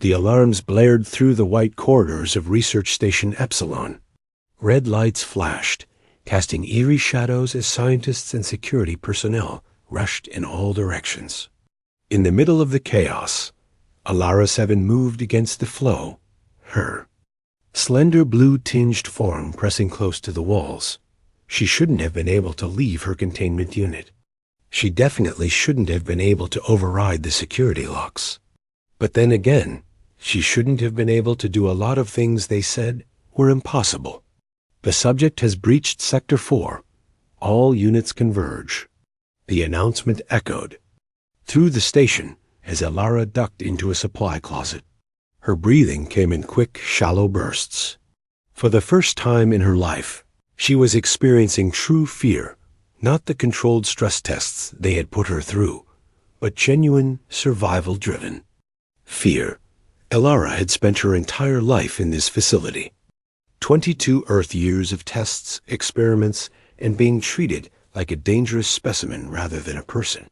The alarms blared through the white corridors of Research Station Epsilon. Red lights flashed, casting eerie shadows as scientists and security personnel rushed in all directions. In the middle of the chaos, Alara 7 moved against the flow, her slender blue-tinged form pressing close to the walls. She shouldn't have been able to leave her containment unit. She definitely shouldn't have been able to override the security locks. But then again, she shouldn't have been able to do a lot of things they said were impossible. The subject has breached Sector 4. All units converge. The announcement echoed through the station as Alara ducked into a supply closet. Her breathing came in quick, shallow bursts. For the first time in her life, she was experiencing true fear, not the controlled stress tests they had put her through, but genuine, survival-driven fear. Alara had spent her entire life in this facility. 22 Earth years of tests, experiments, and being treated like a dangerous specimen rather than a person.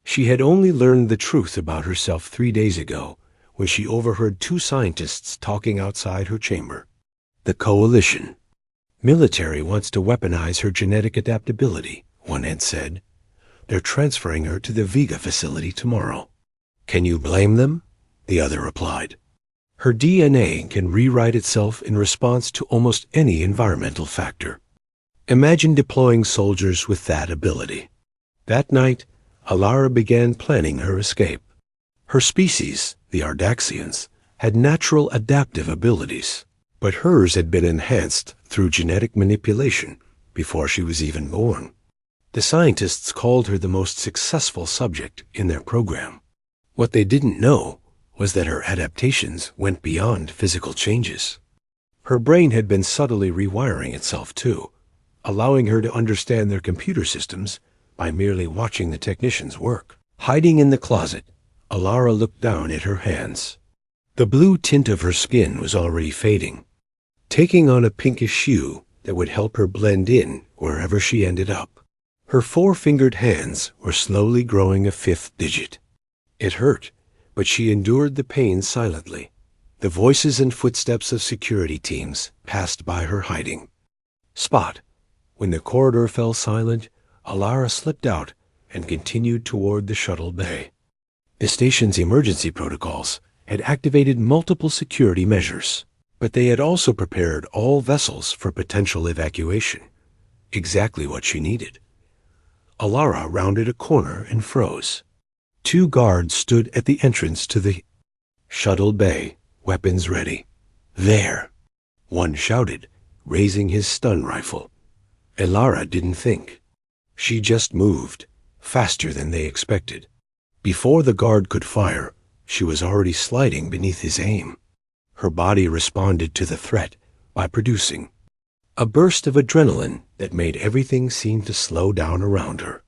She had only learned the truth about herself 3 days ago, when she overheard 2 scientists talking outside her chamber. The Coalition. Military wants to weaponize her genetic adaptability, one had said. They're transferring her to the Vega facility tomorrow. Can you blame them? The other replied. Her DNA can rewrite itself in response to almost any environmental factor. Imagine deploying soldiers with that ability. That night, Alara began planning her escape. Her species, the Ardaxians, had natural adaptive abilities, but hers had been enhanced through genetic manipulation before she was even born. The scientists called her the most successful subject in their program. What they didn't know was that her adaptations went beyond physical changes. Her brain had been subtly rewiring itself too, allowing her to understand their computer systems by merely watching the technicians work. Hiding in the closet, Alara looked down at her hands. The blue tint of her skin was already fading, taking on a pinkish hue that would help her blend in wherever she ended up. Her 4-fingered hands were slowly growing a 5th digit. It hurt, but she endured the pain silently. The voices and footsteps of security teams passed by her hiding spot. When the corridor fell silent, Alara slipped out and continued toward the shuttle bay. The station's emergency protocols had activated multiple security measures, but they had also prepared all vessels for potential evacuation. Exactly what she needed. Alara rounded a corner and froze. 2 guards stood at the entrance to the shuttle bay, weapons ready. There, one shouted, raising his stun rifle. Alara didn't think. She just moved, faster than they expected. Before the guard could fire, she was already sliding beneath his aim. Her body responded to the threat by producing a burst of adrenaline that made everything seem to slow down around her.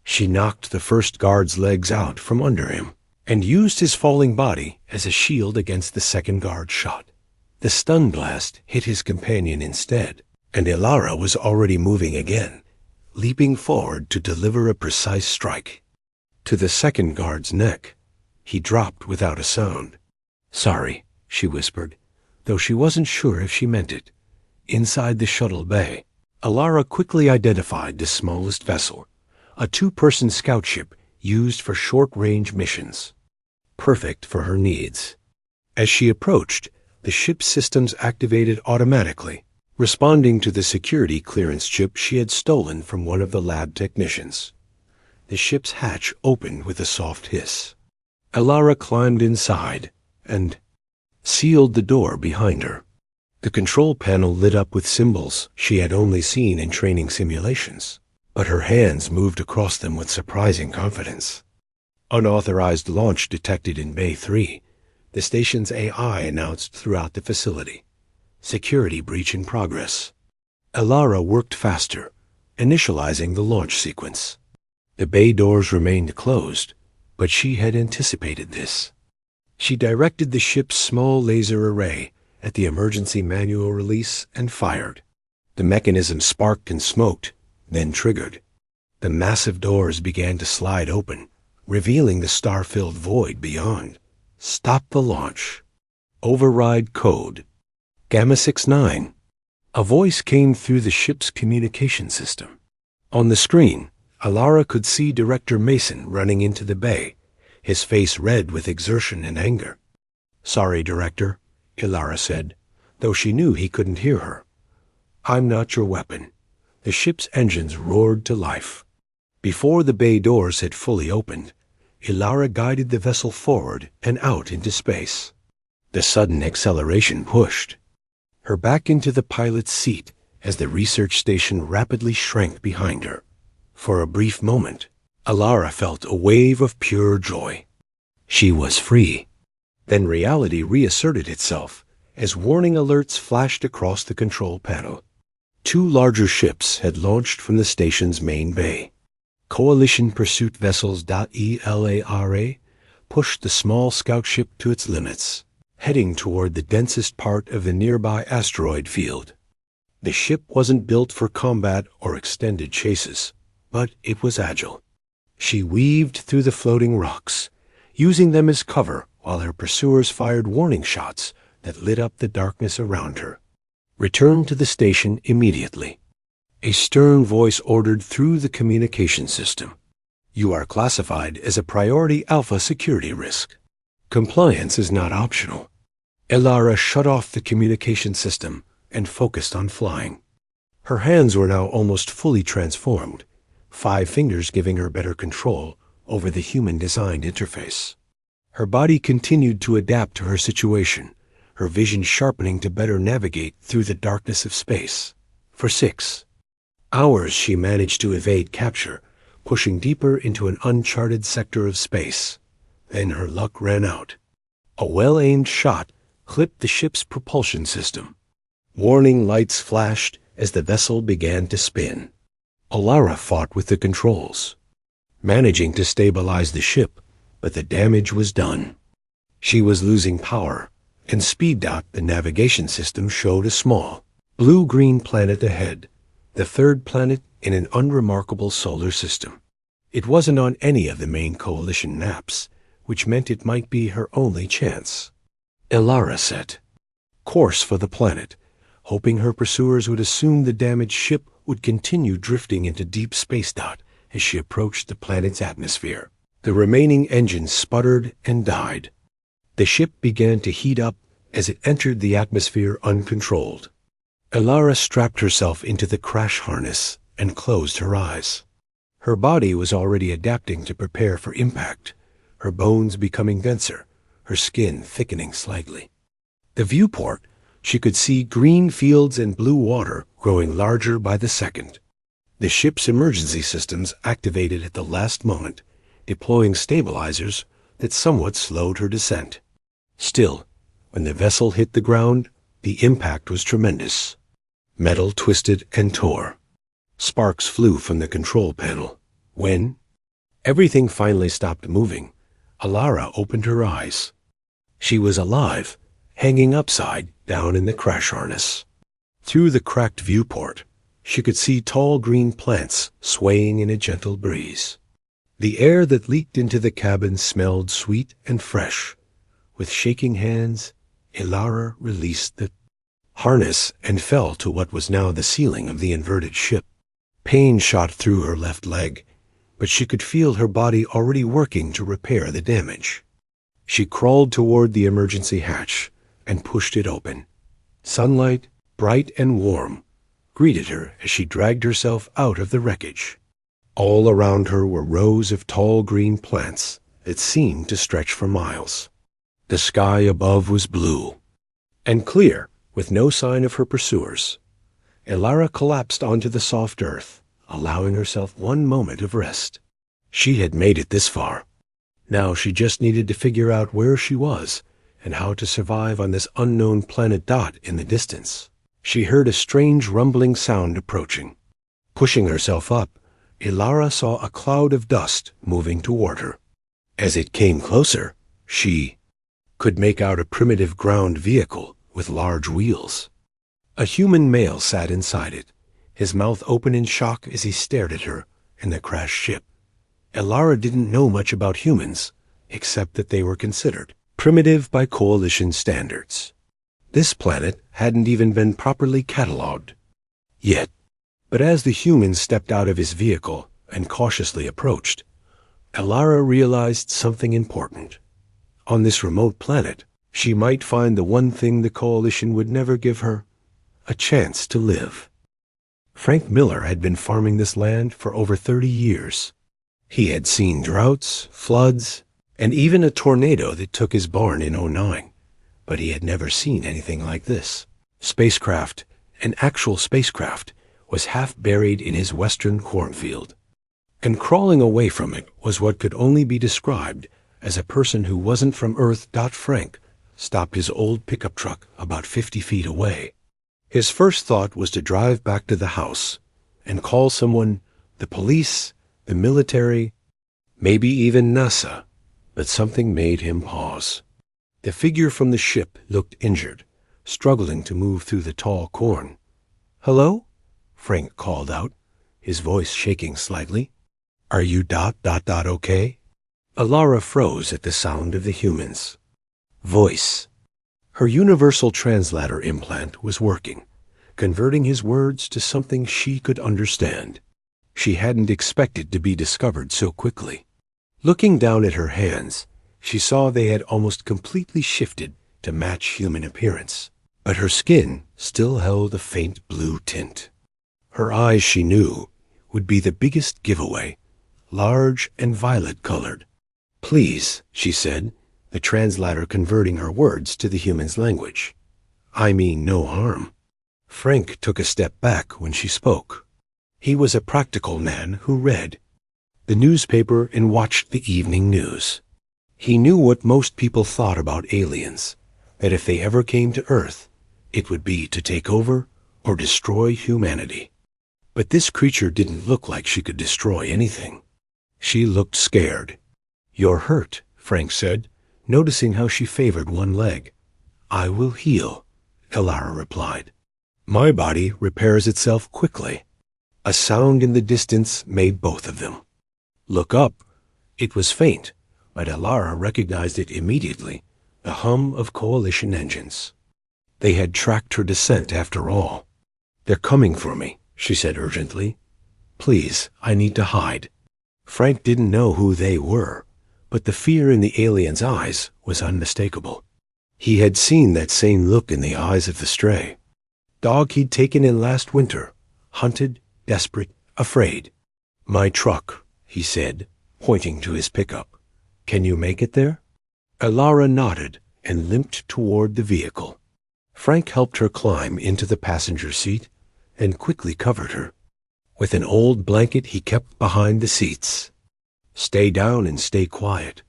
She knocked the first guard's legs out from under him and used his falling body as a shield against the second guard's shot. The stun blast hit his companion instead, and Alara was already moving again, leaping forward to deliver a precise strike. To the second guard's neck, he dropped without a sound. Sorry, she whispered, though she wasn't sure if she meant it. Inside the shuttle bay, Alara quickly identified the smallest vessel, a 2-person scout ship used for short-range missions. Perfect for her needs. As she approached, the ship's systems activated automatically, responding to the security clearance chip she had stolen from one of the lab technicians. The ship's hatch opened with a soft hiss. Alara climbed inside and sealed the door behind her. The control panel lit up with symbols she had only seen in training simulations, but her hands moved across them with surprising confidence. Unauthorized launch detected in Bay 3, the station's AI announced throughout the facility. Security breach in progress. Alara worked faster, initializing the launch sequence. The bay doors remained closed, but she had anticipated this. She directed the ship's small laser array at the emergency manual release and fired. The mechanism sparked and smoked, then triggered. The massive doors began to slide open, revealing the star-filled void beyond. Stop the launch, Override code. Gamma 69. A voice came through the ship's communication system. On the screen, Alara could see Director Mason running into the bay, his face red with exertion and anger. "Sorry, Director," Alara said, though she knew he couldn't hear her. "I'm not your weapon." The ship's engines roared to life. Before the bay doors had fully opened, Alara guided the vessel forward and out into space. The sudden acceleration pushed her back into the pilot's seat as the research station rapidly shrank behind her. For a brief moment, Alara felt a wave of pure joy. She was free. Then reality reasserted itself as warning alerts flashed across the control panel. 2 larger ships had launched from the station's main bay. Coalition pursuit vessels .ELARA pushed the small scout ship to its limits, heading toward the densest part of the nearby asteroid field. The ship wasn't built for combat or extended chases, but it was agile. She weaved through the floating rocks, using them as cover while her pursuers fired warning shots that lit up the darkness around her. "Return to the station immediately," a stern voice ordered through the communication system. "You are classified as a priority alpha security risk. Compliance is not optional." Alara shut off the communication system and focused on flying. Her hands were now almost fully transformed, 5 fingers giving her better control over the human-designed interface. Her body continued to adapt to her situation, her vision sharpening to better navigate through the darkness of space. For 6 hours she managed to evade capture, pushing deeper into an uncharted sector of space. Then her luck ran out. A well-aimed shot clipped the ship's propulsion system. Warning lights flashed as the vessel began to spin. Alara fought with the controls, managing to stabilize the ship, but the damage was done. She was losing power, and speed dot the navigation system showed a small, blue-green planet ahead, the 3rd planet in an unremarkable solar system. It wasn't on any of the main coalition maps, which meant it might be her only chance. Alara set course for the planet, hoping her pursuers would assume the damaged ship would continue drifting into deep space dot as she approached the planet's atmosphere. The remaining engines sputtered and died. The ship began to heat up as it entered the atmosphere uncontrolled. Alara strapped herself into the crash harness and closed her eyes. Her body was already adapting to prepare for impact, her bones becoming denser, her skin thickening slightly. The viewport, she could see green fields and blue water growing larger by the second. The ship's emergency systems activated at the last moment, deploying stabilizers that somewhat slowed her descent. Still, when the vessel hit the ground, the impact was tremendous. Metal twisted and tore. Sparks flew from the control panel. When everything finally stopped moving, Alara opened her eyes. She was alive, hanging upside down in the crash harness. Through the cracked viewport, she could see tall green plants swaying in a gentle breeze. The air that leaked into the cabin smelled sweet and fresh. With shaking hands, Alara released the harness and fell to what was now the ceiling of the inverted ship. Pain shot through her left leg, but she could feel her body already working to repair the damage. She crawled toward the emergency hatch and pushed it open. Sunlight, bright and warm, greeted her as she dragged herself out of the wreckage. All around her were rows of tall green plants that seemed to stretch for miles. The sky above was blue and clear, with no sign of her pursuers. Alara collapsed onto the soft earth, allowing herself one moment of rest. She had made it this far. Now she just needed to figure out where she was and how to survive on this unknown planet dot in the distance. She heard a strange rumbling sound approaching. Pushing herself up, Alara saw a cloud of dust moving toward her. As it came closer, she could make out a primitive ground vehicle with large wheels. A human male sat inside it, his mouth open in shock as he stared at her and the crashed ship. Alara didn't know much about humans, except that they were considered primitive by Coalition standards. This planet hadn't even been properly catalogued yet. But as the human stepped out of his vehicle and cautiously approached, Alara realized something important. On this remote planet, she might find the one thing the Coalition would never give her: a chance to live. Frank Miller had been farming this land for over 30 years. He had seen droughts, floods, and even a tornado that took his barn in '09. But he had never seen anything like this. Spacecraft, an actual spacecraft, was half buried in his western cornfield. And crawling away from it was what could only be described as a person who wasn't from Earth. Frank stopped his old pickup truck about 50 feet away. His first thought was to drive back to the house and call someone, the police, the military, maybe even NASA. But something made him pause. The figure from the ship looked injured, struggling to move through the tall corn. "Hello?" Frank called out, his voice shaking slightly. "Are you okay?" Alara froze at the sound of the human's voice. Her universal translator implant was working, converting his words to something she could understand. She hadn't expected to be discovered so quickly. Looking down at her hands, she saw they had almost completely shifted to match human appearance, but her skin still held a faint blue tint. Her eyes, she knew, would be the biggest giveaway, large and violet-colored. "Please," she said, the translator converting her words to the human's language. "I mean no harm." Frank took a step back when she spoke. He was a practical man who read the newspaper and watched the evening news. He knew what most people thought about aliens, that if they ever came to Earth, it would be to take over or destroy humanity. But this creature didn't look like she could destroy anything. She looked scared. "You're hurt," Frank said, noticing how she favored one leg. "I will heal," Alara replied. "My body repairs itself quickly." A sound in the distance made both of them look up. It was faint, but Alara recognized it immediately, the hum of Coalition engines. They had tracked her descent after all. "They're coming for me," she said urgently. "Please, I need to hide." Frank didn't know who they were, but the fear in the alien's eyes was unmistakable. He had seen that same look in the eyes of the stray dog he'd taken in last winter, hunted, desperate, afraid. "My truck," he said, pointing to his pickup. "Can you make it there?" Alara nodded and limped toward the vehicle. Frank helped her climb into the passenger seat and quickly covered her. With an old blanket he kept behind the seats. "Stay down and stay quiet,"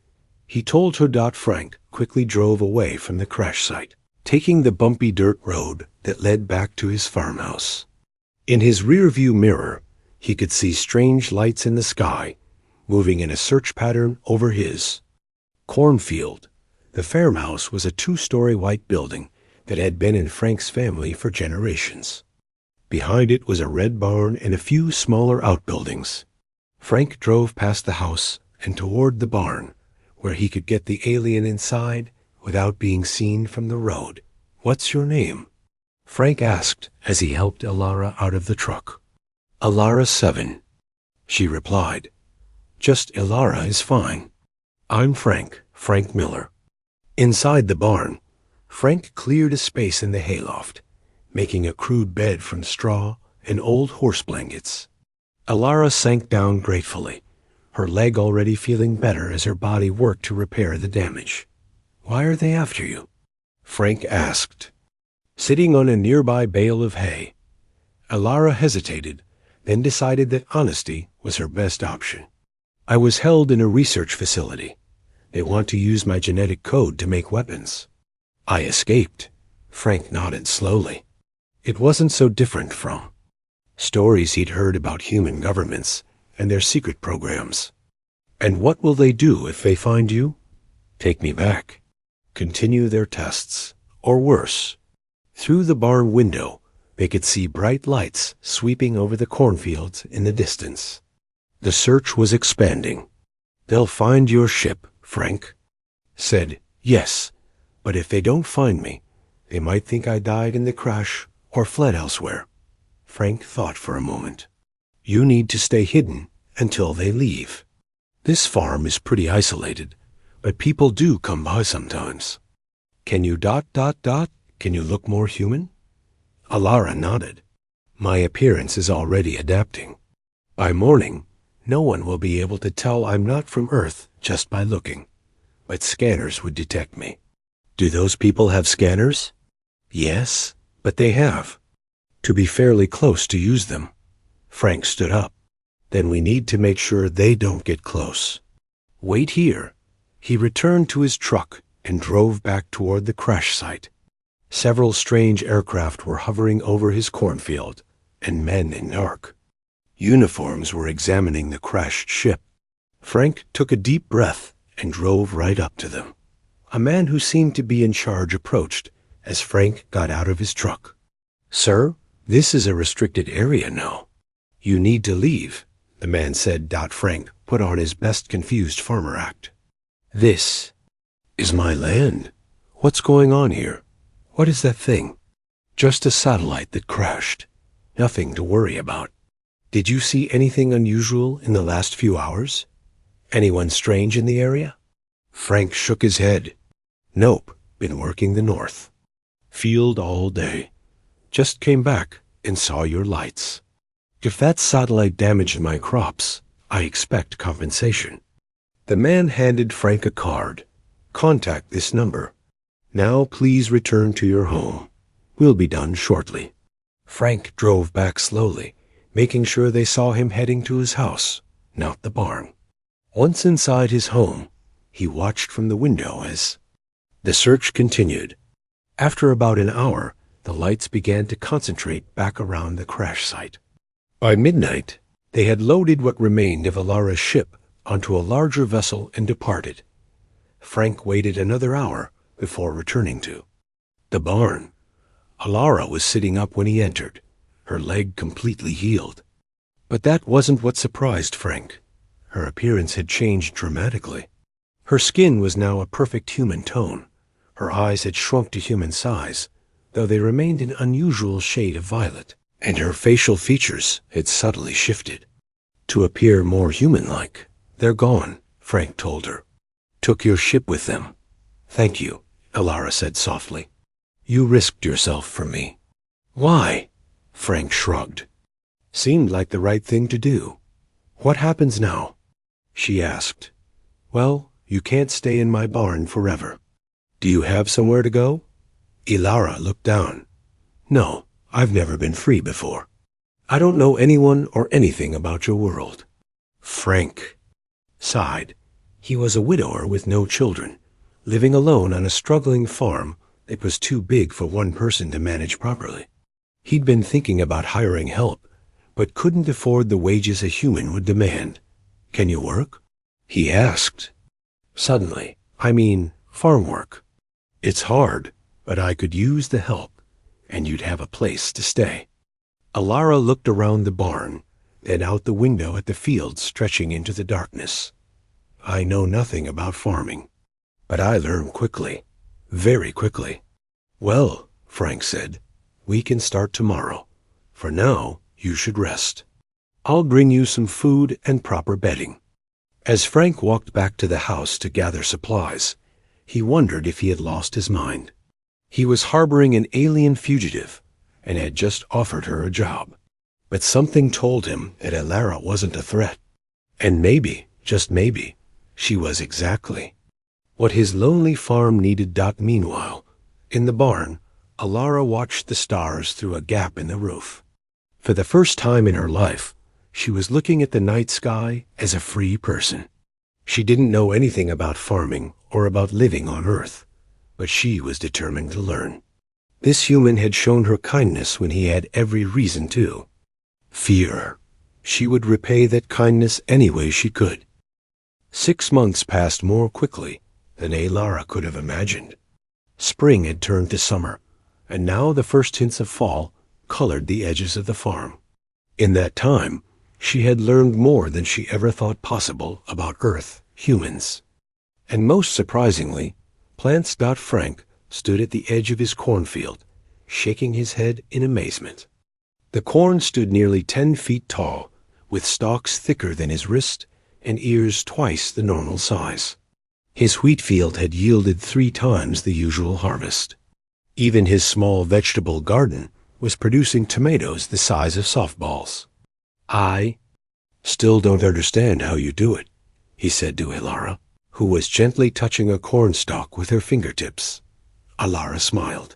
he told her. Frank quickly drove away from the crash site, taking the bumpy dirt road that led back to his farmhouse. In his rearview mirror, he could see strange lights in the sky, moving in a search pattern over his cornfield. The farmhouse was a 2-story white building that had been in Frank's family for generations. Behind it was a red barn and a few smaller outbuildings. Frank drove past the house and toward the barn, where he could get the alien inside without being seen from the road. "What's your name?" Frank asked as he helped Alara out of the truck. "Alara 7, she replied. "Just Alara is fine. I'm Frank Miller." Inside the barn, Frank cleared a space in the hayloft, making a crude bed from straw and old horse blankets. Alara sank down gratefully, her leg already feeling better as her body worked to repair the damage. "Why are they after you?" Frank asked, sitting on a nearby bale of hay. Alara hesitated, then decided that honesty was her best option. "I was held in a research facility. They want to use my genetic code to make weapons. I escaped." Frank nodded slowly. It wasn't so different from stories he'd heard about human governments and their secret programs. "And what will they do if they find you?" "Take me back. Continue their tests, or worse." Through the barn window, they could see bright lights sweeping over the cornfields in the distance. The search was expanding. "They'll find your ship," Frank said Yes, but if they don't find me, they might think I died in the crash or fled elsewhere. Frank thought for a moment. You need to stay hidden until they leave. This farm is pretty isolated, but people do come by sometimes. Can you ... Can you look more human? Alara nodded. My appearance is already adapting. By morning, no one will be able to tell I'm not from Earth just by looking, but scanners would detect me. Do those people have scanners? Yes, but they have to be fairly close to use them. Frank stood up. Then we need to make sure they don't get close. Wait here. He returned to his truck and drove back toward the crash site. Several strange aircraft were hovering over his cornfield, and men in dark uniforms were examining the crashed ship. Frank took a deep breath and drove right up to them. A man who seemed to be in charge approached as Frank got out of his truck. Sir, this is a restricted area now. You need to leave, the man said. Frank put on his best confused farmer act. This is my land. What's going on here? What is that thing? Just a satellite that crashed. Nothing to worry about. Did you see anything unusual in the last few hours? Anyone strange in the area? Frank shook his head. Nope, been working the north. Field all day. Just came back and saw your lights. If that satellite damaged my crops, I expect compensation. The man handed Frank a card. Contact this number. Now please return to your home. We'll be done shortly. Frank drove back slowly, making sure they saw him heading to his house, not the barn. Once inside his home, he watched from the window as the search continued. After about an hour, the lights began to concentrate back around the crash site. By midnight, they had loaded what remained of Alara's ship onto a larger vessel and departed. Frank waited another hour before returning to the barn. Alara was sitting up when he entered, her leg completely healed. But that wasn't what surprised Frank. Her appearance had changed dramatically. Her skin was now a perfect human tone. Her eyes had shrunk to human size, though they remained an unusual shade of violet, and her facial features had subtly shifted to appear more human-like. They're gone, Frank told her. Took your ship with them. Thank you, Alara said softly. You risked yourself for me. Why? Frank shrugged. Seemed like the right thing to do. What happens now? She asked. Well, you can't stay in my barn forever. Do you have somewhere to go? Alara looked down. No, I've never been free before. I don't know anyone or anything about your world. Frank sighed. He was a widower with no children, living alone on a struggling farm that was too big for one person to manage properly. He'd been thinking about hiring help, but couldn't afford the wages a human would demand. Can you work? He asked. Suddenly, I mean, farm work. It's hard, but I could use the help, and you'd have a place to stay. Alara looked around the barn, then out the window at the fields stretching into the darkness. I know nothing about farming, but I learn quickly, very quickly. Well, Frank said, we can start tomorrow. For now, you should rest. I'll bring you some food and proper bedding. As Frank walked back to the house to gather supplies, he wondered if he had lost his mind. He was harboring an alien fugitive and had just offered her a job. But something told him that Alara wasn't a threat. And maybe, just maybe, she was exactly what his lonely farm needed. Meanwhile, in the barn, Alara watched the stars through a gap in the roof. For the first time in her life, she was looking at the night sky as a free person. She didn't know anything about farming or about living on Earth, but she was determined to learn. This human had shown her kindness when he had every reason to fear her. She would repay that kindness any way she could. 6 months passed more quickly than Alara could have imagined. Spring had turned to summer, and now the first hints of fall colored the edges of the farm. In that time, she had learned more than she ever thought possible about Earth, humans. And most surprisingly, Plants. Frank stood at the edge of his cornfield, shaking his head in amazement. The corn stood nearly 10 feet tall, with stalks thicker than his wrist and ears twice the normal size. His wheat field had yielded 3 times the usual harvest. Even his small vegetable garden was producing tomatoes the size of softballs. "I still don't understand how you do it," he said to Ilara, who was gently touching a cornstalk with her fingertips. Ilara smiled.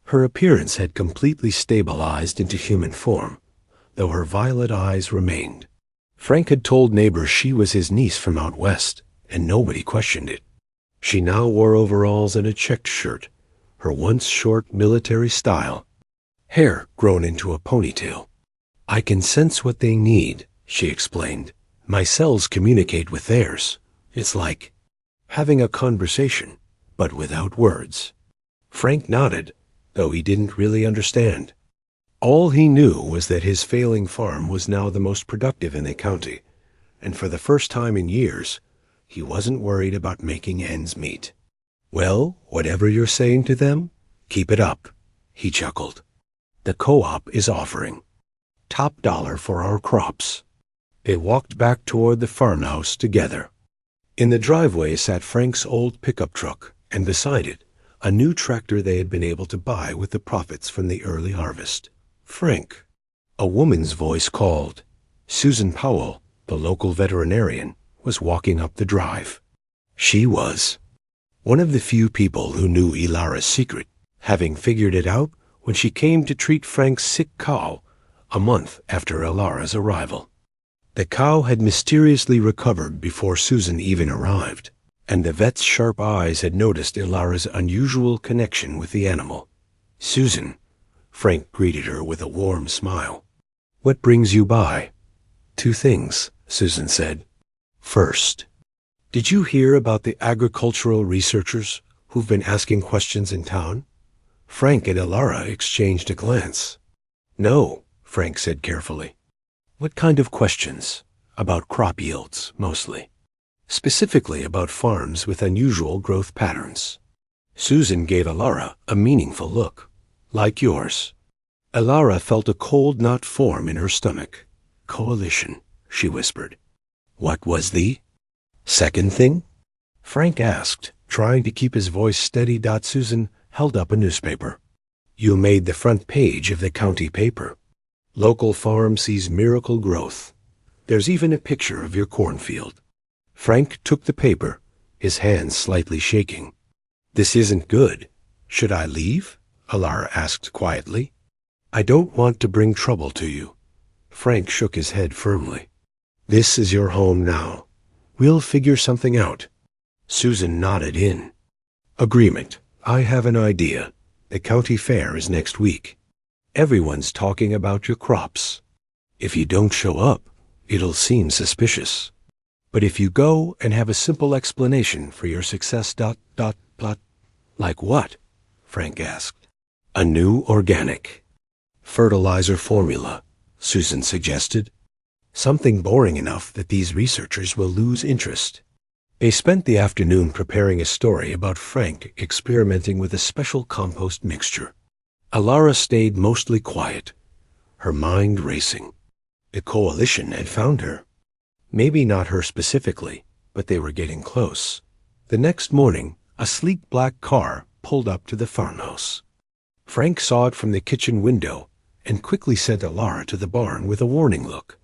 Her appearance had completely stabilized into human form, though her violet eyes remained. Frank had told neighbors she was his niece from out west, and nobody questioned it. She now wore overalls and a checked shirt, her once short military style, hair grown into a ponytail. "I can sense what they need," she explained. "My cells communicate with theirs. It's like having a conversation, but without words." Frank nodded, though he didn't really understand. All he knew was that his failing farm was now the most productive in the county, and for the first time in years, he wasn't worried about making ends meet. "Well, whatever you're saying to them, keep it up," he chuckled. "The co-op is offering top dollar for our crops." They walked back toward the farmhouse together. In the driveway sat Frank's old pickup truck, and beside it, a new tractor they had been able to buy with the profits from the early harvest. "Frank," a woman's voice called. Susan Powell, the local veterinarian, was walking up the drive. She was one of the few people who knew Ilara's secret, having figured it out when she came to treat Frank's sick cow a month after Ilara's arrival. The cow had mysteriously recovered before Susan even arrived, and the vet's sharp eyes had noticed Ilara's unusual connection with the animal. "Susan," Frank greeted her with a warm smile. "What brings you by?" "2 things," Susan said. "First, did you hear about the agricultural researchers who've been asking questions in town?" Frank and Ilara exchanged a glance. "No," Frank said carefully. "What kind of questions?" "About crop yields, mostly. Specifically about farms with unusual growth patterns." Susan gave Ilara a meaningful look. "Like yours." Ilara felt a cold knot form in her stomach. "Coalition," she whispered. "What was the second thing?" Frank asked, trying to keep his voice steady. Susan held up a newspaper. "You made the front page of the county paper. Local farm sees miracle growth. There's even a picture of your cornfield." Frank took the paper, his hands slightly shaking. "This isn't good. Should I leave?" Ilara asked quietly. "I don't want to bring trouble to you." Frank shook his head firmly. "This is your home now. We'll figure something out." Susan nodded in agreement. "I have an idea. The county fair is next week. Everyone's talking about your crops. If you don't show up, it'll seem suspicious. But if you go and have a simple explanation for your success... "Like what?" Frank asked. "A new organic fertilizer formula," Susan suggested. "Something boring enough that these researchers will lose interest." They spent the afternoon preparing a story about Frank experimenting with a special compost mixture. Ilara stayed mostly quiet, her mind racing. The coalition had found her. Maybe not her specifically, but they were getting close. The next morning, a sleek black car pulled up to the farmhouse. Frank saw it from the kitchen window and quickly sent Ilara to the barn with a warning look.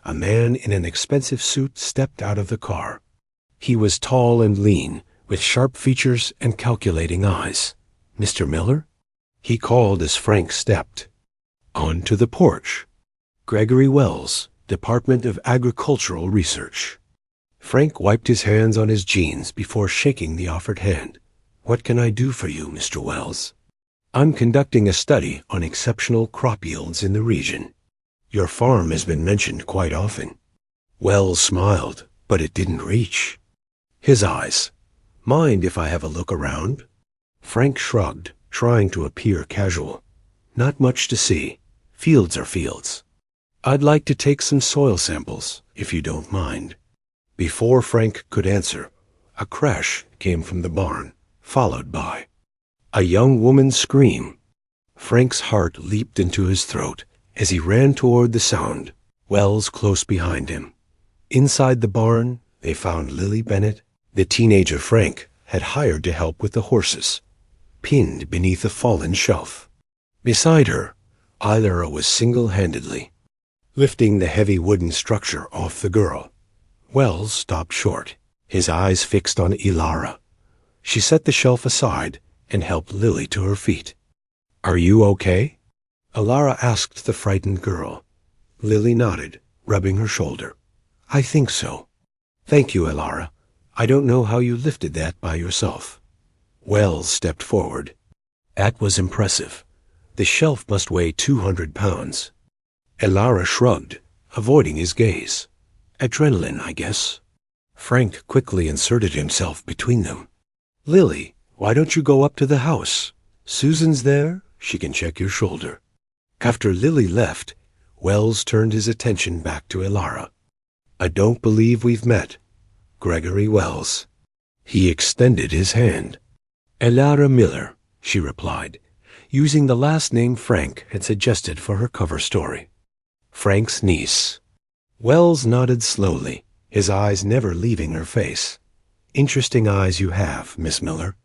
A man in an expensive suit stepped out of the car. He was tall and lean, with sharp features and calculating eyes. "Mr. Miller?" he called as Frank stepped. On to the porch. "Gregory Wells, Department of Agricultural Research." Frank wiped his hands on his jeans before shaking the offered hand. "What can I do for you, Mr. Wells?" "I'm conducting a study on exceptional crop yields in the region. Your farm has been mentioned quite often." Wells smiled, but it didn't reach. His eyes. "Mind if I have a look around?" Frank shrugged, trying to appear casual. "Not much to see. Fields are fields. I'd like to take some soil samples, if you don't mind." Before Frank could answer, a crash came from the barn. followed by a young woman's scream. Frank's heart leaped into his throat as he ran toward the sound, Wells close behind him. Inside the barn, they found Lily Bennett, the teenager Frank had hired to help with the horses, pinned beneath a fallen shelf. Beside her, Ilara was single-handedly lifting the heavy wooden structure off the girl. Wells stopped short, his eyes fixed on Ilara. She set the shelf aside and helped Lily to her feet. "Are you okay?" Ilara asked the frightened girl. Lily nodded, rubbing her shoulder. "I think so." "Thank you, Ilara. I don't know how you lifted that by yourself." Wells stepped forward. That was impressive. The shelf must weigh 200 pounds. Ilara shrugged, avoiding his gaze. "Adrenaline, I guess." Frank quickly inserted himself between them. "Lily, why don't you go up to the house? Susan's there. She can check your shoulder." After Lily left, Wells turned his attention back to Ilara. "I don't believe we've met. Gregory Wells." He extended his hand. "Ilara Miller," she replied, using the last name Frank had suggested for her cover story. "Frank's niece." Wells nodded slowly, his eyes never leaving her face. "Interesting eyes you have, Miss Miller."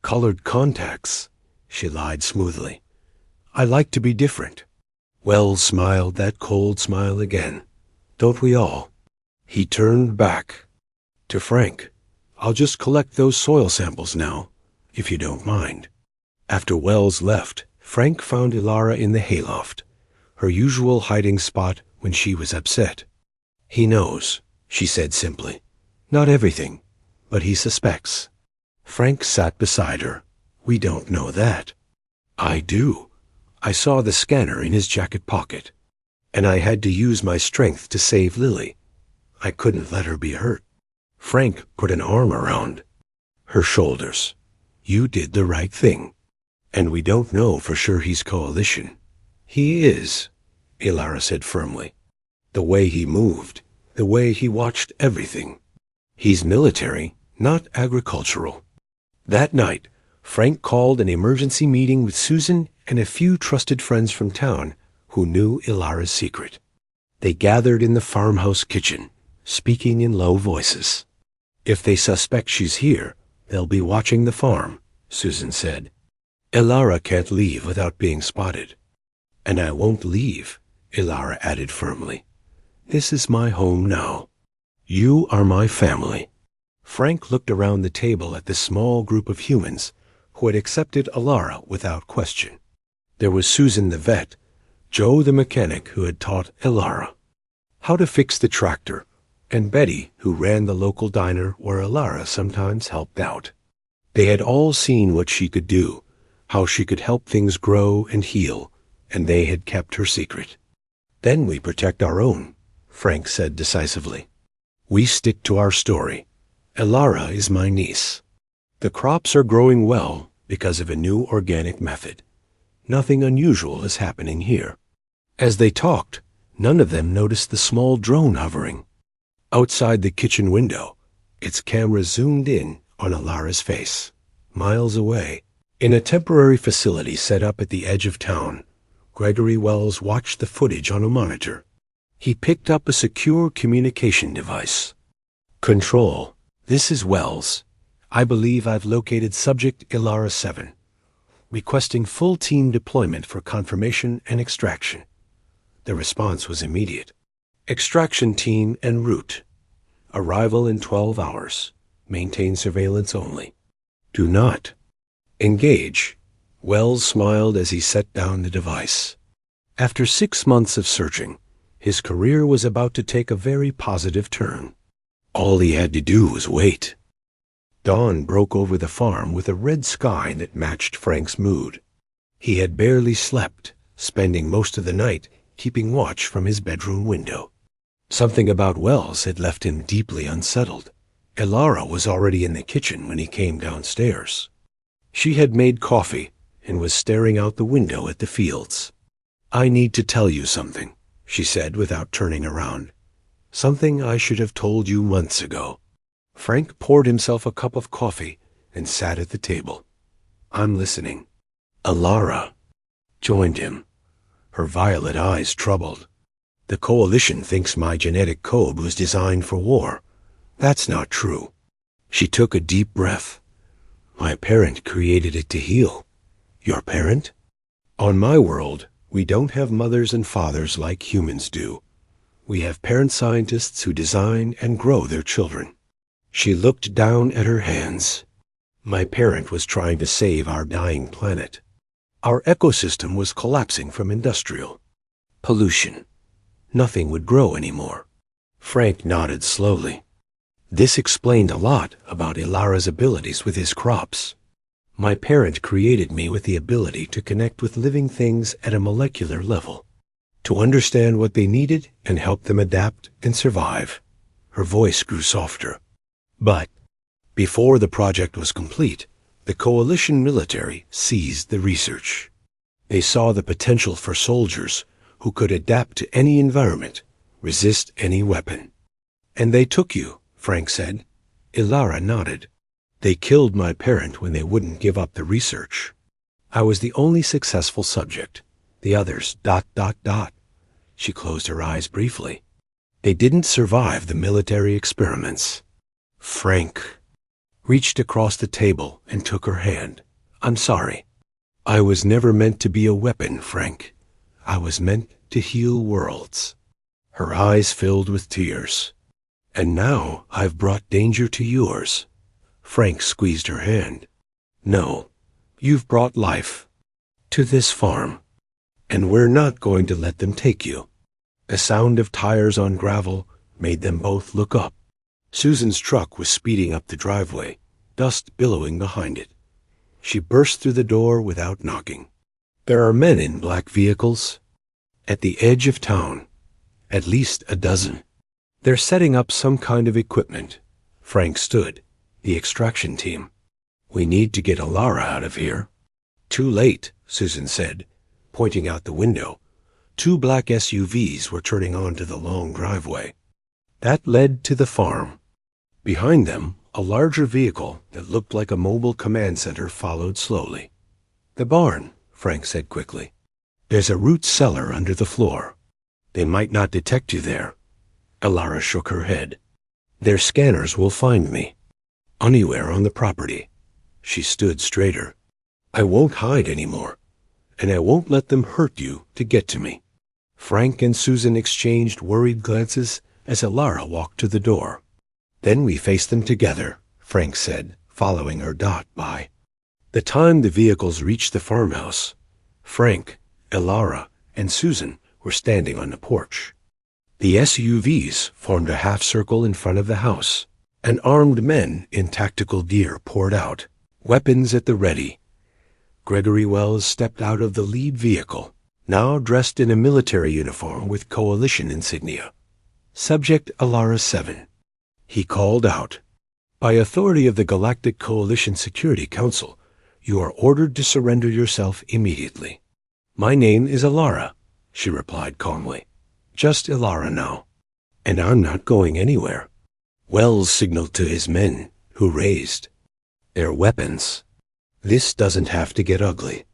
"Colored contacts," she lied smoothly. "I like to be different." Wells smiled that cold smile again. "Don't we all?" He turned back to Frank. "I'll just collect those soil samples now, if you don't mind." After Wells left, Frank found Ilara in the hayloft, her usual hiding spot when she was upset. "He knows," she said simply. "Not everything, but he suspects." Frank sat beside her. "We don't know that." "I do. I saw the scanner in his jacket pocket, and I had to use my strength to save Lily. I couldn't let her be hurt." Frank put an arm around her shoulders. "You did the right thing. And we don't know for sure he's coalition." "He is," Ilara said firmly. "The way he moved, the way he watched everything. He's military, not agricultural." That night, Frank called an emergency meeting with Susan and a few trusted friends from town who knew Ilara's secret. They gathered in the farmhouse kitchen, speaking in low voices. "If they suspect she's here, they'll be watching the farm," Susan said. "Ilara can't leave without being spotted." "And I won't leave," Ilara added firmly. "This is my home now. You are my family." Frank looked around the table at the small group of humans who had accepted Ilara without question. There was Susan the vet, Joe the mechanic who had taught Ilara how to fix the tractor, and Betty who ran the local diner where Ilara sometimes helped out. They had all seen what she could do, how she could help things grow and heal, and they had kept her secret. "Then we protect our own," Frank said decisively. "We stick to our story. Ilara is my niece. The crops are growing well because of a new organic method. Nothing unusual is happening here." As they talked, none of them noticed the small drone hovering outside the kitchen window. Its camera zoomed in on Ilara's face, miles away. In a temporary facility set up at the edge of town, Gregory Wells watched the footage on a monitor. He picked up a secure communication device. "Control, this is Wells. I believe I've located subject Ilara 7. Requesting full team deployment for confirmation and extraction." The response was immediate. "Extraction team en route. Arrival in 12 hours. Maintain surveillance only. Do not engage." Wells smiled as he set down the device. After 6 months of searching, his career was about to take a very positive turn. All he had to do was wait. Dawn broke over the farm with a red sky that matched Frank's mood. He had barely slept, spending most of the night keeping watch from his bedroom window. Something about Wells had left him deeply unsettled. Ilara was already in the kitchen when he came downstairs. She had made coffee and was staring out the window at the fields. "I need to tell you something," she said without turning around. "Something I should have told you months ago." Frank poured himself a cup of coffee and sat at the table. I'm listening. Alara joined him, her violet eyes troubled. The Coalition thinks my genetic code was designed for war. That's not true. She took a deep breath. My parent created it to heal. Your parent? On my world, we don't have mothers and fathers like humans do. We have parent scientists who design and grow their children. She looked down at her hands. My parent was trying to save our dying planet. Our ecosystem was collapsing from industrial pollution. Nothing would grow anymore. Frank nodded slowly. This explained a lot about Ilara's abilities with his crops. My parent created me with the ability to connect with living things at a molecular level, to understand what they needed and help them adapt and survive. Her voice grew softer. But before the project was complete, the Coalition military seized the research. They saw the potential for soldiers who could adapt to any environment, resist any weapon. And they took you, Frank said. Ilara nodded. They killed my parent when they wouldn't give up the research. I was the only successful subject. The others ... She closed her eyes briefly. They didn't survive the military experiments. Frank reached across the table and took her hand. I'm sorry. I was never meant to be a weapon, Frank. I was meant to heal worlds. Her eyes filled with tears. And now I've brought danger to yours. Frank squeezed her hand. No, you've brought life to this farm, and we're not going to let them take you. A sound of tires on gravel made them both look up. Susan's truck was speeding up the driveway, dust billowing behind it. She burst through the door without knocking. There are men in black vehicles at the edge of town, at least a dozen. They're setting up some kind of equipment. Frank stood. The extraction team. We need to get Alara out of here. Too late, Susan said, pointing out the window. 2 black SUVs were turning onto the long driveway. That led to the farm. Behind them, a larger vehicle that looked like a mobile command center followed slowly. The barn, Frank said quickly. There's a root cellar under the floor. They might not detect you there. Alara shook her head. Their scanners will find me. Anywhere on the property. She stood straighter. I won't hide anymore, and I won't let them hurt you to get to me. Frank and Susan exchanged worried glances as Alara walked to the door. Then we faced them together, Frank said, following her dot by. The time the vehicles reached the farmhouse, Frank, Alara, and Susan were standing on the porch. The SUVs formed a half circle in front of the house, and armed men in tactical gear poured out, weapons at the ready. Gregory Wells stepped out of the lead vehicle, now dressed in a military uniform with Coalition insignia. Subject Alara 7. He called out, By authority of the Galactic Coalition Security Council, you are ordered to surrender yourself immediately. My name is Alara, she replied calmly. Just Alara now. And I'm not going anywhere. Wells signaled to his men, who raised their weapons. This doesn't have to get ugly.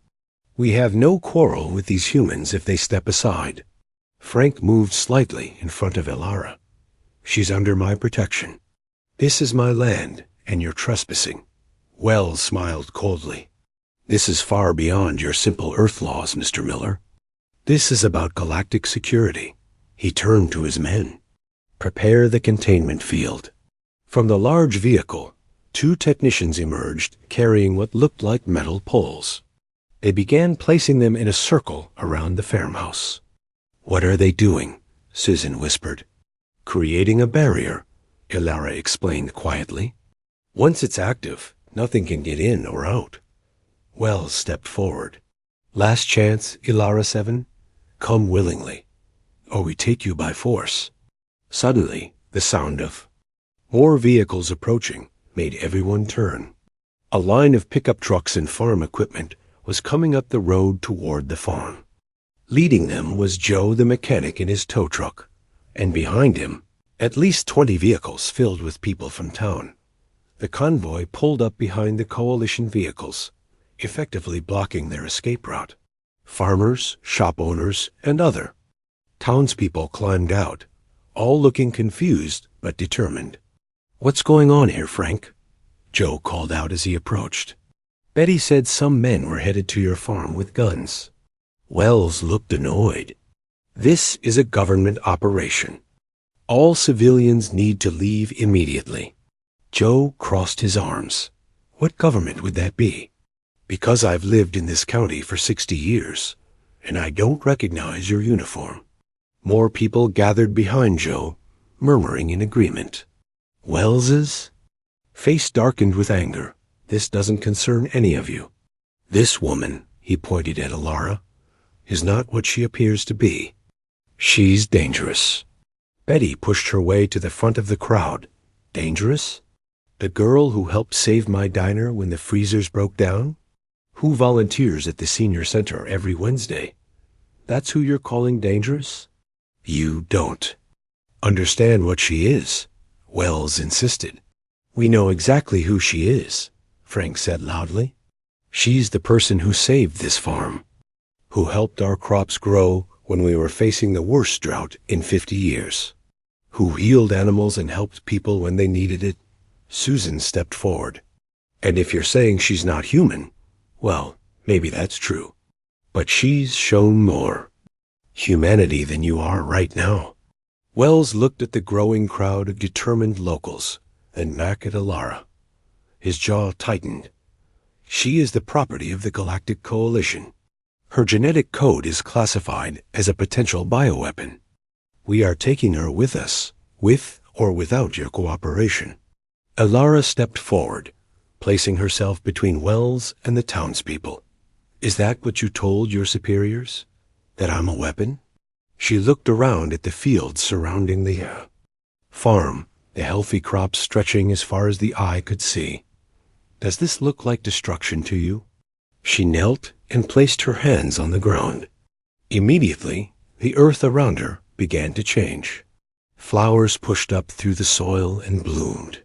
We have no quarrel with these humans if they step aside. Frank moved slightly in front of Alara. She's under my protection. This is my land, and you're trespassing. Wells smiled coldly. This is far beyond your simple Earth laws, Mr. Miller. This is about galactic security. He turned to his men. Prepare the containment field. From the large vehicle, 2 technicians emerged carrying what looked like metal poles. They began placing them in a circle around the farmhouse. What are they doing? Susan whispered. Creating a barrier, Ilara explained quietly. Once it's active, nothing can get in or out. Wells stepped forward. Last chance, Ilara 7. Come willingly, or we take you by force. Suddenly, the sound of more vehicles approaching made everyone turn. A line of pickup trucks and farm equipment was coming up the road toward the farm. Leading them was Joe the mechanic in his tow truck, and behind him, at least 20 vehicles filled with people from town. The convoy pulled up behind the coalition vehicles, effectively blocking their escape route. Farmers, shop owners, and other townspeople climbed out, all looking confused but determined. "What's going on here, Frank?" Joe called out as he approached. "Betty said some men were headed to your farm with guns." Wells looked annoyed. "This is a government operation. All civilians need to leave immediately." Joe crossed his arms. "What government would that be?" "Because I've lived in this county for 60 years, and I don't recognize your uniform." More people gathered behind Joe, murmuring in agreement. "Wells's?" Face darkened with anger. "This doesn't concern any of you. This woman," he pointed at Alara, "is not what she appears to be. She's dangerous." Betty pushed her way to the front of the crowd. "Dangerous? The girl who helped save my diner when the freezers broke down? Who volunteers at the senior center every Wednesday? That's who you're calling dangerous?" "You don't understand what she is," Wells insisted. "We know exactly who she is," Frank said loudly. "She's the person who saved this farm, who helped our crops grow when we were facing the worst drought in 50 years, who healed animals and helped people when they needed it." Susan stepped forward. "And if you're saying she's not human, well, maybe that's true. But she's shown more humanity than you are right now." Wells looked at the growing crowd of determined locals, then back at Alara. His jaw tightened. "She is the property of the Galactic Coalition. Her genetic code is classified as a potential bioweapon. We are taking her with us, with or without your cooperation." Alara stepped forward, placing herself between Wells and the townspeople. "Is that what you told your superiors? That I'm a weapon?" She looked around at the fields surrounding the farm, the healthy crops stretching as far as the eye could see. "Does this look like destruction to you?" She knelt and placed her hands on the ground. Immediately, the earth around her began to change. Flowers pushed up through the soil and bloomed.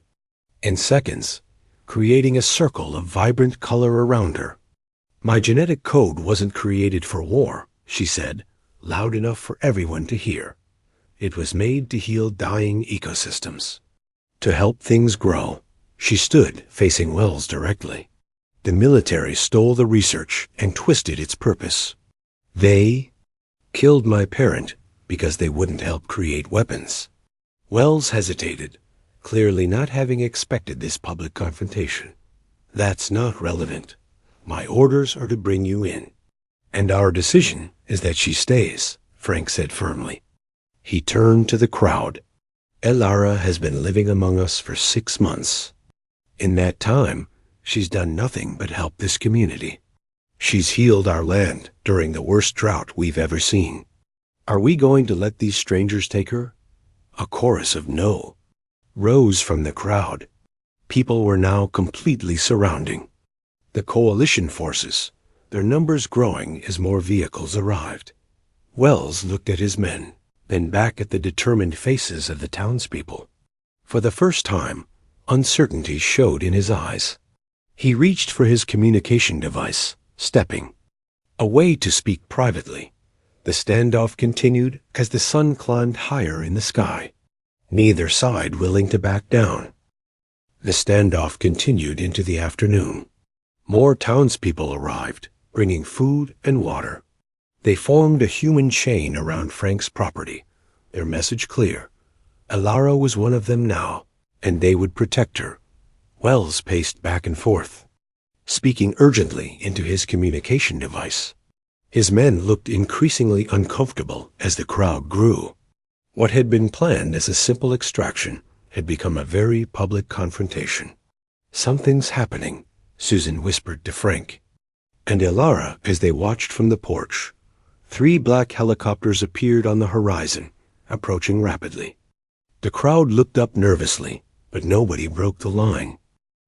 In seconds, creating a circle of vibrant color around her. "My genetic code wasn't created for war," she said, loud enough for everyone to hear. "It was made to heal dying ecosystems, to help things grow." She stood facing Wells directly. "The military stole the research and twisted its purpose. They killed my parent because they wouldn't help create weapons." Wells hesitated, clearly not having expected this public confrontation. "That's not relevant. My orders are to bring you in. And our decision is that she stays," Frank said firmly. He turned to the crowd. "Alara has been living among us for 6 months. In that time, she's done nothing but help this community. She's healed our land during the worst drought we've ever seen. Are we going to let these strangers take her?" A chorus of no rose from the crowd. People were now completely surrounding the coalition forces, their numbers growing as more vehicles arrived. Wells looked at his men, then back at the determined faces of the townspeople. For the first time, uncertainty showed in his eyes. He reached for his communication device, stepping away to speak privately. The standoff continued as the sun climbed higher in the sky, neither side willing to back down. The standoff continued into the afternoon. More townspeople arrived, bringing food and water. They formed a human chain around Frank's property, their message clear. Alara was one of them now, and they would protect her. Wells paced back and forth, speaking urgently into his communication device. His men looked increasingly uncomfortable as the crowd grew. What had been planned as a simple extraction had become a very public confrontation. "Something's happening," Susan whispered to Frank. And Alara, as they watched from the porch, 3 black helicopters appeared on the horizon, approaching rapidly. The crowd looked up nervously, but nobody broke the line.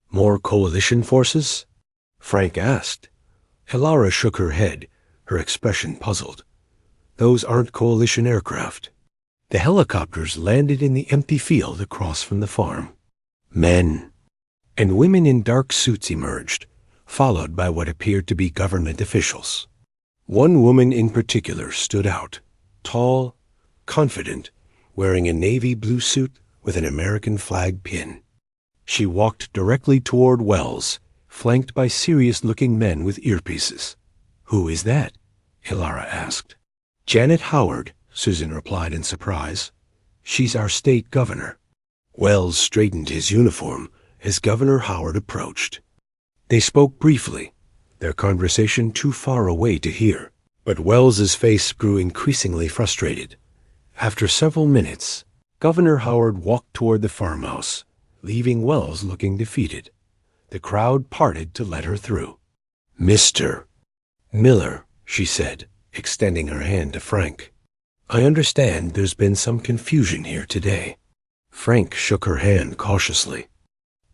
"More coalition forces?" Frank asked. Alara shook her head, her expression puzzled. "Those aren't coalition aircraft." The helicopters landed in the empty field across from the farm. "Men," and women in dark suits emerged, followed by what appeared to be government officials. One woman in particular stood out, tall, confident, wearing a navy blue suit with an American flag pin. She walked directly toward Wells, flanked by serious-looking men with earpieces. "Who is that?" Ilara asked. "Janet Howard," Susan replied in surprise. "She's our state governor." Wells straightened his uniform as Governor Howard approached. They spoke briefly, their conversation too far away to hear, but Wells's face grew increasingly frustrated. After several minutes, Governor Howard walked toward the farmhouse, leaving Wells looking defeated. The crowd parted to let her through. "Mr. Miller," she said, extending her hand to Frank. "I understand there's been some confusion here today." Frank shook her hand cautiously.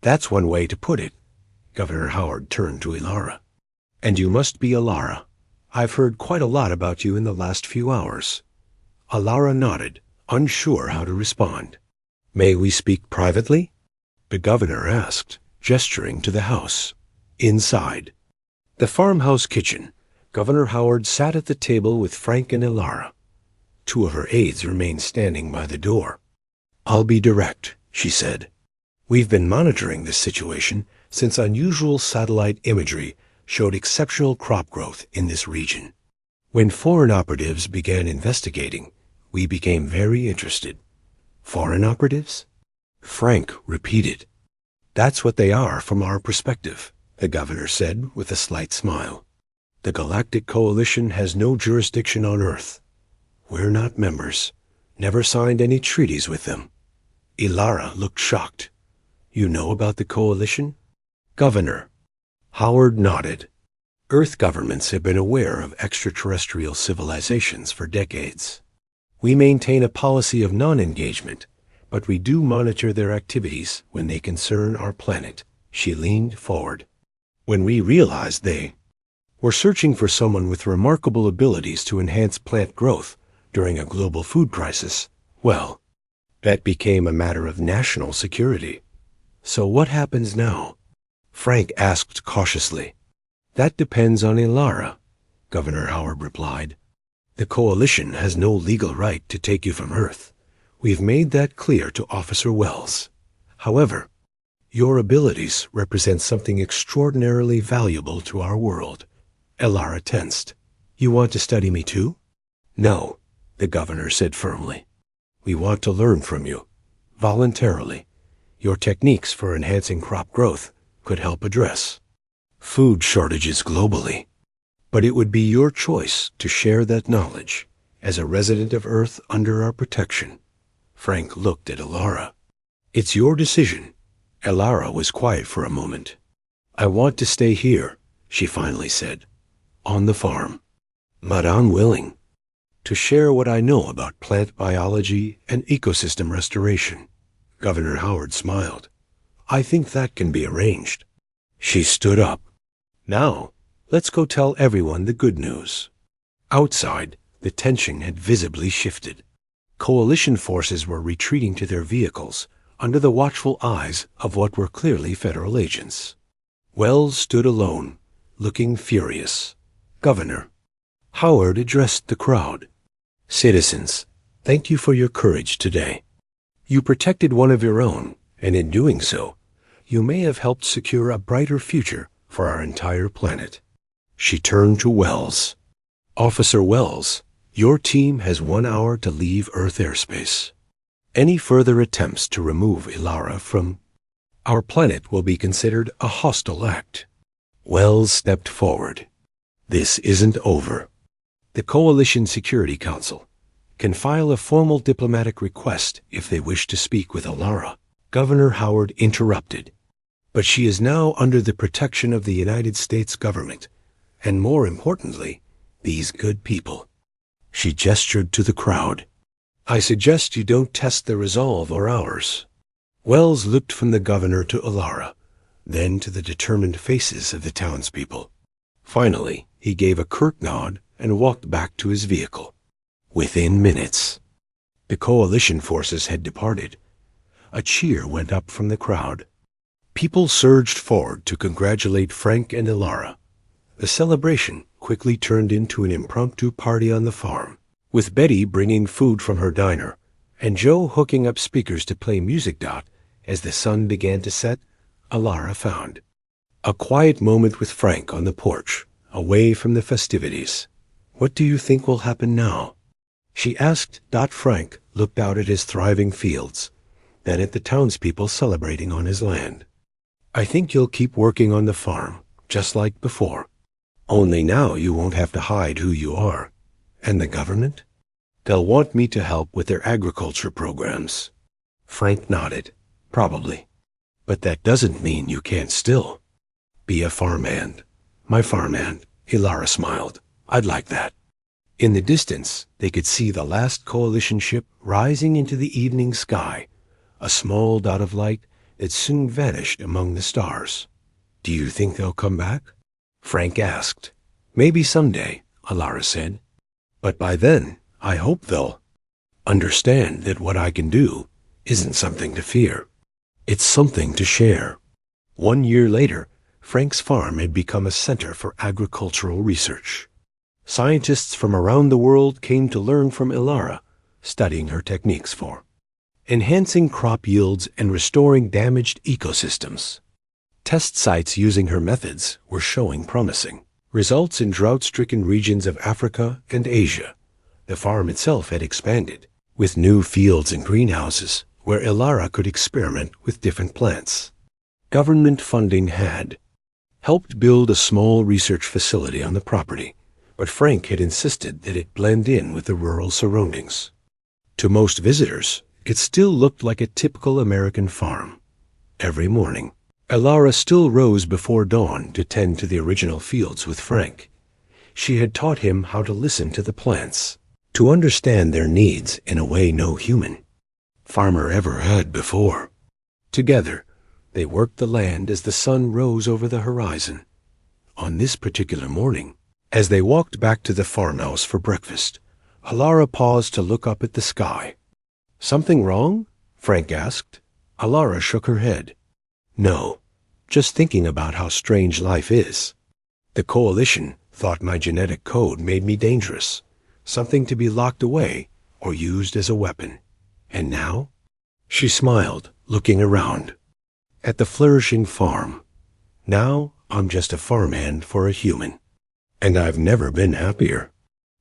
"That's one way to put it." Governor Howard turned to Ilara. "And you must be Ilara. I've heard quite a lot about you in the last few hours." Ilara nodded, unsure how to respond. "May we speak privately?" the governor asked, gesturing to the house. Inside the farmhouse kitchen, Governor Howard sat at the table with Frank and Ilara. Two of her aides remained standing by the door. "I'll be direct," she said. "We've been monitoring this situation since unusual satellite imagery showed exceptional crop growth in this region. When foreign operatives began investigating, we became very interested." "Foreign operatives?" Frank repeated. "That's what they are from our perspective," the governor said with a slight smile. "The Galactic Coalition has no jurisdiction on Earth. We're not members, never signed any treaties with them." Ilara looked shocked. "You know about the Coalition?" "Governor." Howard nodded. "Earth governments have been aware of extraterrestrial civilizations for decades. We maintain a policy of non-engagement, but we do monitor their activities when they concern our planet." She leaned forward. "When we realized they were searching for someone with remarkable abilities to enhance plant growth during a global food crisis, well, that became a matter of national security." "So what happens now?" Frank asked cautiously. "That depends on Ilara," Governor Howard replied. "The Coalition has no legal right to take you from Earth. We've made that clear to Officer Wells. However, your abilities represent something extraordinarily valuable to our world." Ilara tensed. "You want to study me too?" "No," the governor said firmly. "We want to learn from you, voluntarily. Your techniques for enhancing crop growth could help address food shortages globally. But it would be your choice to share that knowledge as a resident of Earth under our protection." Frank looked at Ilara. "It's your decision." Ilara was quiet for a moment. "I want to stay here," she finally said, "on the farm. But I'm willing to share what I know about plant biology and ecosystem restoration." Governor Howard smiled. "I think that can be arranged." She stood up. "Now, let's go tell everyone the good news." Outside, the tension had visibly shifted. Coalition forces were retreating to their vehicles under the watchful eyes of what were clearly federal agents. Wells stood alone, looking furious. "Governor." Howard addressed the crowd. "Citizens, thank you for your courage today. You protected one of your own, and in doing so, you may have helped secure a brighter future for our entire planet." She turned to Wells. "Officer Wells, your team has 1 hour to leave Earth airspace. Any further attempts to remove Ilara from our planet will be considered a hostile act." Wells stepped forward. "This isn't over. The Coalition Security Council can file a formal diplomatic request if they wish to speak with Ilara." Governor Howard interrupted. "But she is now under the protection of the United States government, and more importantly, these good people." She gestured to the crowd. "I suggest you don't test their resolve or ours." Wells looked from the governor to Ilara, then to the determined faces of the townspeople. Finally, he gave a curt nod and walked back to his vehicle. Within minutes, the coalition forces had departed. A cheer went up from the crowd. People surged forward to congratulate Frank and Ilara. The celebration quickly turned into an impromptu party on the farm, with Betty bringing food from her diner and Joe hooking up speakers to play music. As the sun began to set, Ilara found a quiet moment with Frank on the porch, away from the festivities. "What do you think will happen now?" she asked. Frank looked out at his thriving fields, then at the townspeople celebrating on his land. "I think you'll keep working on the farm, just like before. Only now you won't have to hide who you are. And the government? They'll want me to help with their agriculture programs." Frank nodded. "Probably. But that doesn't mean you can't still be a farmhand." "My farmhand," Ilara smiled. "I'd like that." In the distance, they could see the last coalition ship rising into the evening sky, a small dot of light that soon vanished among the stars. "Do you think they'll come back?" Frank asked. "Maybe someday," Ilara said. "But by then, I hope they'll understand that what I can do isn't something to fear. It's something to share." 1 year later, Frank's farm had become a center for agricultural research. Scientists from around the world came to learn from Ilara, studying her techniques for enhancing crop yields and restoring damaged ecosystems. Test sites using her methods were showing promising results in drought-stricken regions of Africa and Asia. The farm itself had expanded, with new fields and greenhouses where Ilara could experiment with different plants. Government funding had helped build a small research facility on the property, but Frank had insisted that it blend in with the rural surroundings. To most visitors, it still looked like a typical American farm. Every morning, Ilara still rose before dawn to tend to the original fields with Frank. She had taught him how to listen to the plants, to understand their needs in a way no human farmer ever had before. Together, they worked the land as the sun rose over the horizon. On this particular morning, as they walked back to the farmhouse for breakfast, Ilara paused to look up at the sky. "Something wrong?" Frank asked. Ilara shook her head. "No, just thinking about how strange life is. The Coalition thought my genetic code made me dangerous, something to be locked away or used as a weapon. And now?" She smiled, looking around at the flourishing farm. "Now I'm just a farmhand for a human. And I've never been happier."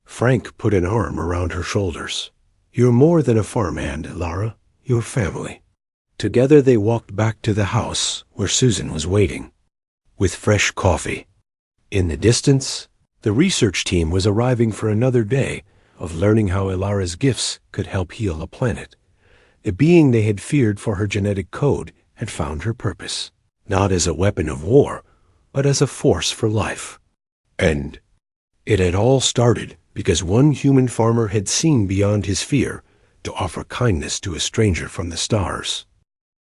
Frank put an arm around her shoulders. "You're more than a farmhand, Ilara. You're family." Together they walked back to the house where Susan was waiting, with fresh coffee. In the distance, the research team was arriving for another day of learning how Ilara's gifts could help heal a planet. The being they had feared for her genetic code had found her purpose, not as a weapon of war, but as a force for life. And it had all started because one human farmer had seen beyond his fear to offer kindness to a stranger from the stars.